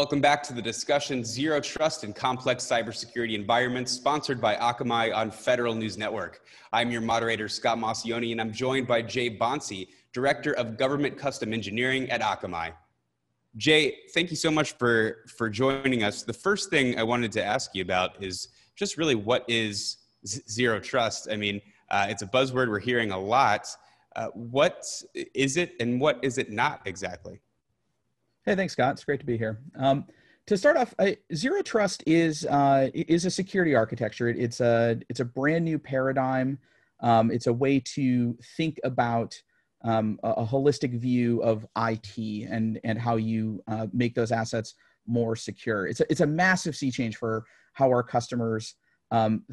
Welcome back to the discussion, Zero Trust in Complex Cybersecurity Environments, sponsored by Akamai on Federal News Network. I'm your moderator, Scott Massioni, and I'm joined by Jay Bonsi, Director of Government Custom Engineering at Akamai. Jay, thank you so much for joining us. The first thing I wanted to ask you about is just really what is Zero Trust? I mean, it's a buzzword we're hearing a lot. What is it and what is it not exactly? Hey, thanks, Scott. It's great to be here. To start off, Zero Trust is a security architecture. It's a brand new paradigm. It's a way to think about a holistic view of IT and how you make those assets more secure. It's a massive sea change for how our customers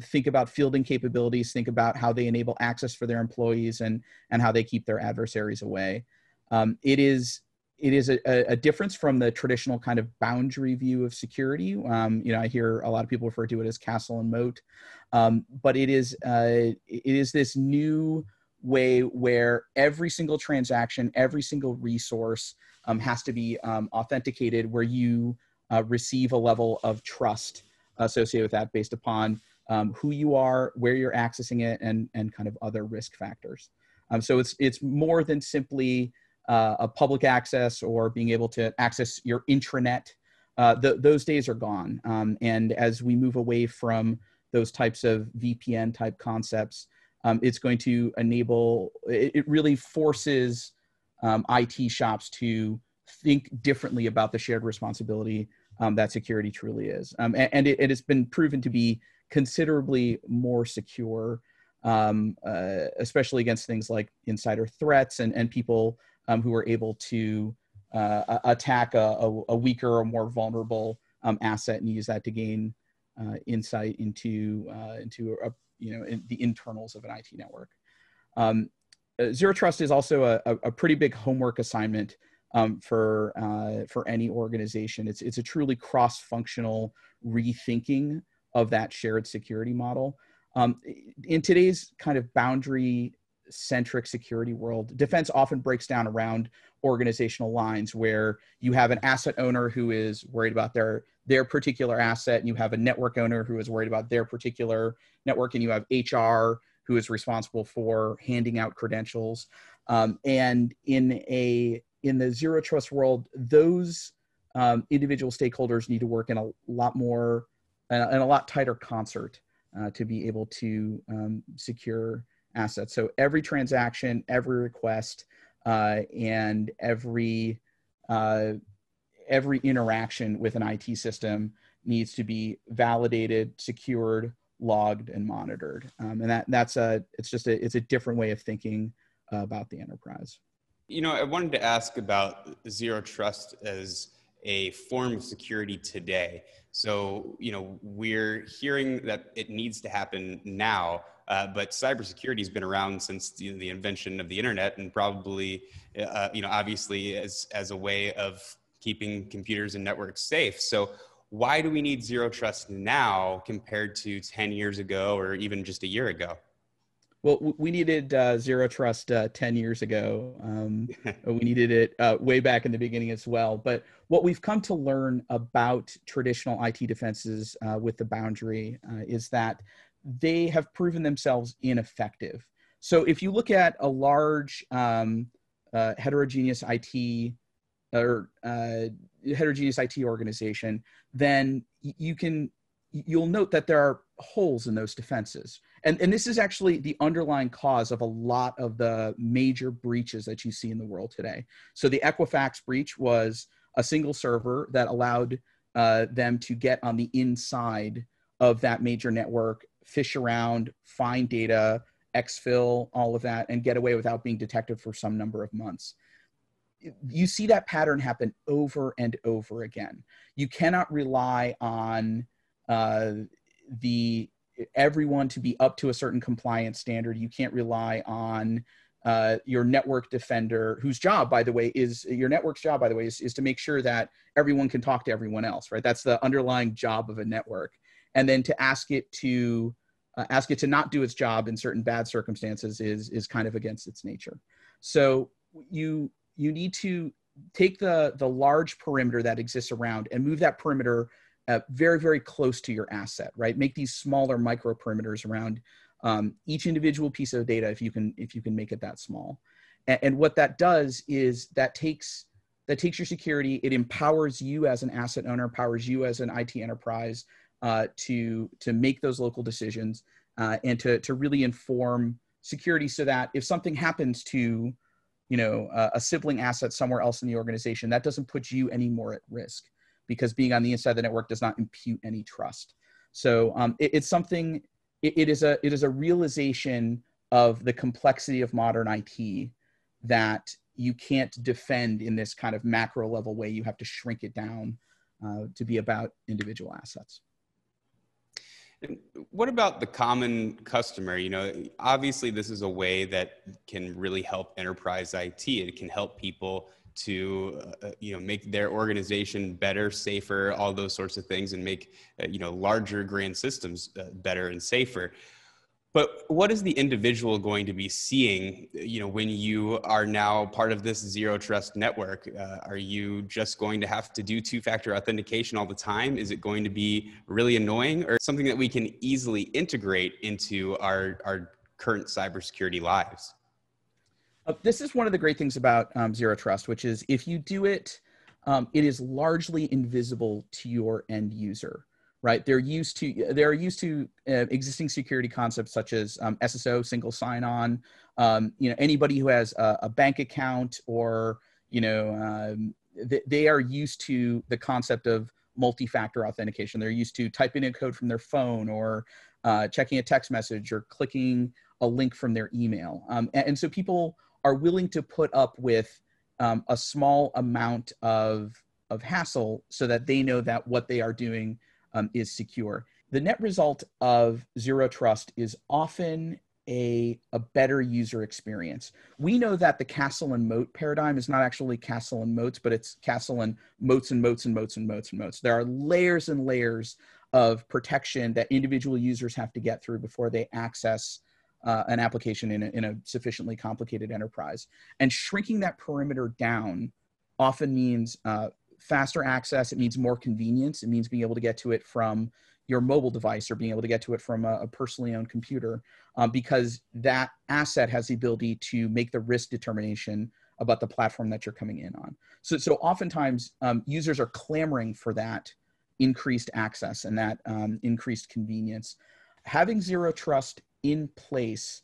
think about fielding capabilities, think about how they enable access for their employees, and how they keep their adversaries away. It is a difference from the traditional kind of boundary view of security. I hear a lot of people refer to it as castle and moat, but it is this new way where every single transaction, every single resource has to be authenticated, where you receive a level of trust associated with that based upon who you are, where you're accessing it, and kind of other risk factors. So it's more than simply a public access or being able to access your intranet. Those days are gone. And as we move away from those types of VPN type concepts, it's going to enable, it really forces IT shops to think differently about the shared responsibility that security truly is. And it has been proven to be considerably more secure, especially against things like insider threats and people who are able to attack a weaker or more vulnerable asset and use that to gain insight into the internals of an IT network. Zero Trust is also a pretty big homework assignment for any organization. It's a truly cross-functional rethinking of that shared security model. In today's kind of boundary-centric security world, defense often breaks down around organizational lines, where you have an asset owner who is worried about their particular asset, and you have a network owner who is worried about their particular network, and you have HR who is responsible for handing out credentials. And in the Zero Trust world, those individual stakeholders need to work in a lot tighter concert to be able to secure assets. So every transaction, every request, and every interaction with an IT system needs to be validated, secured, logged, and monitored. And it's a different way of thinking about the enterprise. I wanted to ask about Zero Trust as a form of security today. So, we're hearing that it needs to happen now, but cybersecurity has been around since the invention of the internet, and probably, obviously as a way of keeping computers and networks safe. So why do we need Zero Trust now compared to 10 years ago or even just a year ago? Well, we needed Zero Trust 10 years ago. We needed it way back in the beginning as well. But what we've come to learn about traditional IT defenses with the boundary is that they have proven themselves ineffective. So if you look at a large heterogeneous IT organization, then you'll note that there are holes in those defenses. And this is actually the underlying cause of a lot of the major breaches that you see in the world today. So the Equifax breach was a single server that allowed them to get on the inside of that major network, fish around, find data, exfil, all of that, and get away without being detected for some number of months. You see that pattern happen over and over again. You cannot rely on everyone to be up to a certain compliance standard. You can't rely on your network defender, whose job, by the way, is to make sure that everyone can talk to everyone else, right? That's the underlying job of a network. And then to ask it to not do its job in certain bad circumstances is kind of against its nature. So you need to take the large perimeter that exists around and move that perimeter very, very close to your asset, right? Make these smaller micro perimeters around each individual piece of data if you can make it that small. And what that does is that takes your security, it empowers you as an asset owner, empowers you as an IT enterprise to make those local decisions and to really inform security, so that if something happens to a sibling asset somewhere else in the organization, that doesn't put you any more at risk, because being on the inside of the network does not impute any trust. So it's something. It is a realization of the complexity of modern IT that you can't defend in this kind of macro level way. You have to shrink it down to be about individual assets. And what about the common customer? Obviously this is a way that can really help enterprise IT. It can help people to, make their organization better, safer, all those sorts of things, and make, larger grand systems better and safer. But what is the individual going to be seeing, when you are now part of this zero trust network? Are you just going to have to do two-factor authentication all the time? Is it going to be really annoying, or something that we can easily integrate into our current cybersecurity lives? This is one of the great things about zero trust, which is if you do it, it is largely invisible to your end user. Right, they're used to existing security concepts such as SSO, single sign-on. Anybody who has a bank account, or they are used to the concept of multi-factor authentication. They're used to typing in code from their phone, or checking a text message, or clicking a link from their email. And so people are willing to put up with a small amount of hassle so that they know that what they are doing is secure. The net result of zero trust is often a better user experience. We know that the castle and moat paradigm is not actually castle and moats, but it's castle and moats and moats and moats and moats and moats. There are layers and layers of protection that individual users have to get through before they access an application in a sufficiently complicated enterprise. And shrinking that perimeter down often means faster access. It means more convenience. It means being able to get to it from your mobile device, or being able to get to it from a personally owned computer, because that asset has the ability to make the risk determination about the platform that you're coming in on. So oftentimes users are clamoring for that increased access and that increased convenience. Having zero trust in place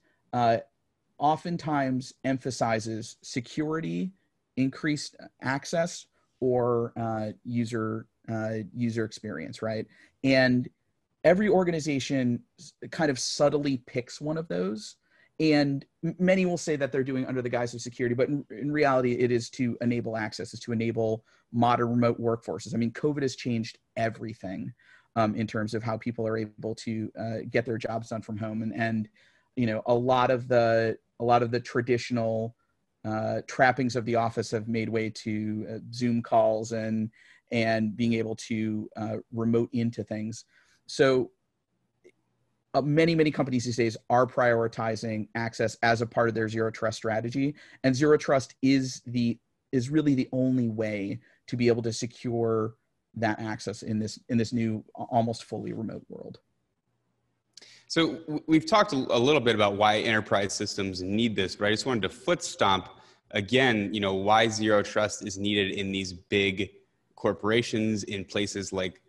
oftentimes emphasizes security, increased access, or user experience, right? And every organization kind of subtly picks one of those. And many will say that they're doing under the guise of security, but in reality, it is to enable access, is to enable modern remote workforces. I mean, COVID has changed everything in terms of how people are able to get their jobs done from home. And a lot of the traditional trappings of the office have made way to Zoom calls and being able to remote into things. So many companies these days are prioritizing access as a part of their zero trust strategy, and zero trust is really the only way to be able to secure that access in this new almost fully remote world. So we've talked a little bit about why enterprise systems need this, but I just wanted to foot stomp again, why zero trust is needed in these big corporations, in places like,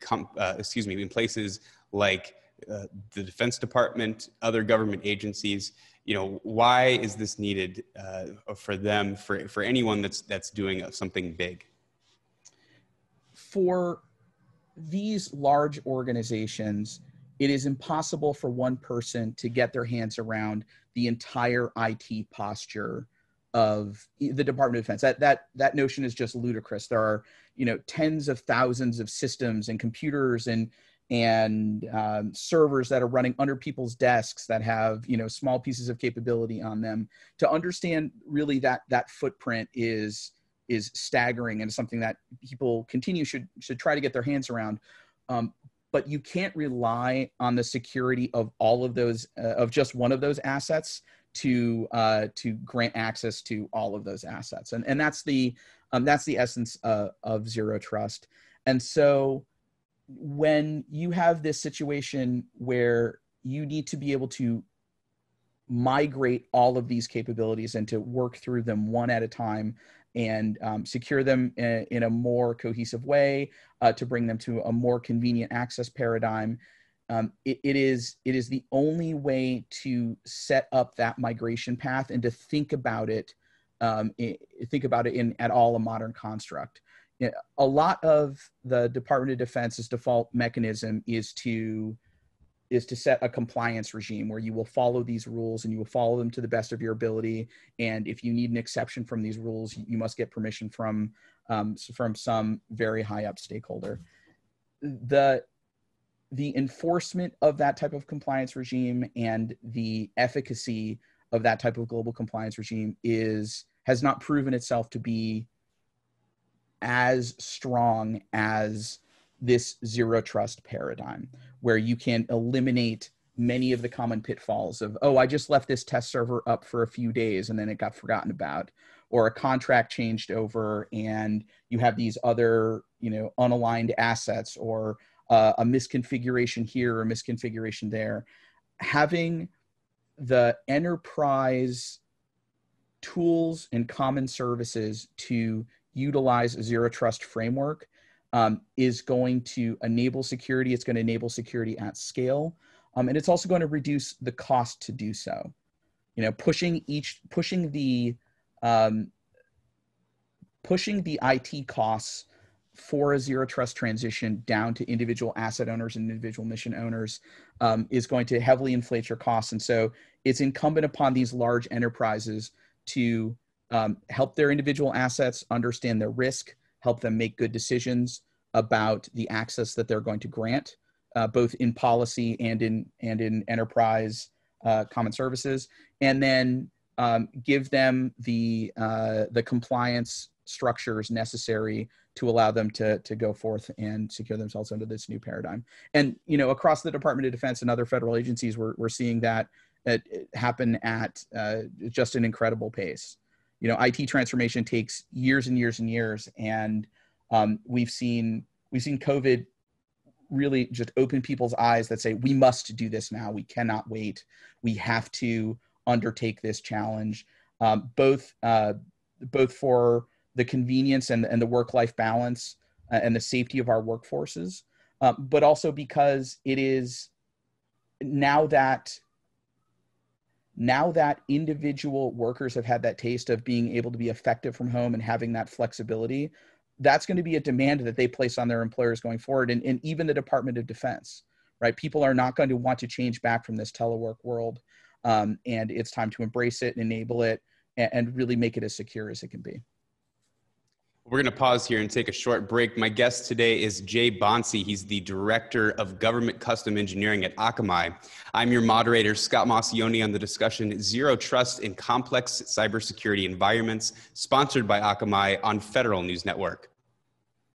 the Defense Department, other government agencies. Why is this needed for them, for anyone that's doing something big? For these large organizations, it is impossible for one person to get their hands around the entire IT posture of the Department of Defense. That notion is just ludicrous. There are, tens of thousands of systems and computers and servers that are running under people's desks that have, small pieces of capability on them. To understand really that footprint is staggering, and something that people should try to get their hands around. But you can't rely on the security of all of those, of just one of those assets to grant access to all of those assets. And that's the That's the essence of zero trust. And so when you have this situation where you need to be able to migrate all of these capabilities and to work through them one at a time and secure them in a more cohesive way, to bring them to a more convenient access paradigm, it is the only way to set up that migration path and to think about it in at all a modern construct. A lot of the Department of Defense's default mechanism is to set a compliance regime where you will follow these rules and you will follow them to the best of your ability. And if you need an exception from these rules, you must get permission from some very high up stakeholder. The enforcement of that type of compliance regime and the efficacy of that type of global compliance regime has not proven itself to be as strong as this zero trust paradigm, where you can eliminate many of the common pitfalls of, oh, I just left this test server up for a few days and then it got forgotten about, or a contract changed over and you have these other, unaligned assets, or a misconfiguration here or a misconfiguration there. Having the enterprise tools and common services to utilize a zero trust framework is going to enable security. It's going to enable security at scale. And it's also going to reduce the cost to do so. Pushing the IT costs for a zero trust transition down to individual asset owners and individual mission owners is going to heavily inflate your costs. And so it's incumbent upon these large enterprises to help their individual assets understand their risk, help them make good decisions about the access that they're going to grant, both in policy and in enterprise common services, and then give them the compliance structures necessary to allow them to go forth and secure themselves under this new paradigm. And across the Department of Defense and other federal agencies, we're seeing that happen at just an incredible pace. IT transformation takes years and years and years, and we've seen COVID really just open people's eyes that say, we must do this now. We cannot wait. We have to undertake this challenge, both for the convenience and the work-life balance and the safety of our workforces, but also because it is now that individual workers have had that taste of being able to be effective from home and having that flexibility, that's going to be a demand that they place on their employers going forward. And even the Department of Defense, right? People are not going to want to change back from this telework world. And it's time to embrace it and enable it and really make it as secure as it can be. We're going to pause here and take a short break. My guest today is Jay Bonsi. He's the Director of Government Custom Engineering at Akamai. I'm your moderator, Scott Maucione, on the discussion Zero Trust in Complex Cybersecurity Environments, sponsored by Akamai on Federal News Network.